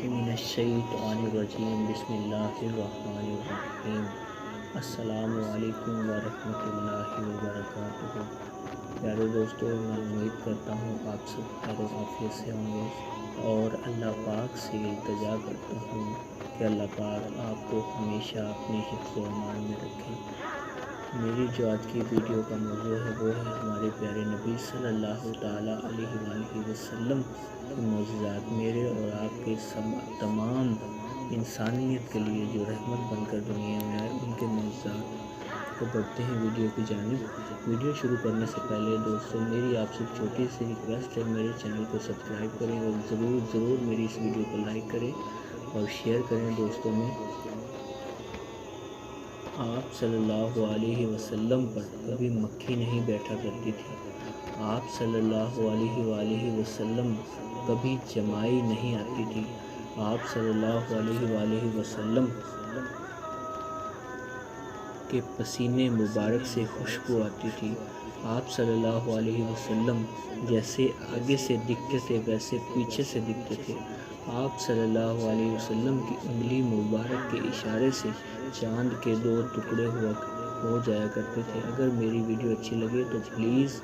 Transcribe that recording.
من الشیطان الرجیم بسم اللہ الرحمن الرحیم۔ السلام علیکم ورحمۃ اللہ وبرکاتہ۔ پیارے دوستو، میں امید کرتا ہوں آپ سب خیر و عافیت سے ہوں گے اور اللہ پاک سے التجا کرتا ہوں کہ اللہ پاک آپ کو ہمیشہ اپنے حفظ و امان میں رکھیں۔ میری جو آج کی ویڈیو کا موضوع ہے وہ ہے ہمارے پیارے نبی صلی اللہ تعالیٰ علیہ وآلہ وسلم کے معجزات، میرے اور آپ کے تمام انسانیت کے لیے جو رحمت بن کر دنیا میں آئے، ان کے معجزات۔ تو بڑھتے ہیں ویڈیو کی جانب۔ ویڈیو شروع کرنے سے پہلے دوستو میری آپ سے چھوٹی سی ریکویسٹ ہے، میرے چینل کو سبسکرائب کریں اور ضرور میری اس ویڈیو کو لائک کریں اور شیئر کریں دوستوں میں۔ آپ صلی اللہ علیہ وسلم پر کبھی مکھی نہیں بیٹھا کرتی تھی۔ آپ صلی اللہ علیہ وآلہ وسلم کبھی جمائی نہیں آتی تھی۔ آپ صلی اللہ علیہ وآلہ وسلم کے پسینے مبارک سے خوشبو آتی تھی۔ آپ صلی اللہ علیہ وسلم جیسے آگے سے دکھتے تھے ویسے پیچھے سے دکھتے تھے۔ آپ صلی اللہ علیہ وسلم کی انگلی مبارک کے اشارے سے چاند کے 2 ٹکڑے ہو جایا کرتے تھے۔ اگر میری ویڈیو اچھی لگے تو پلیز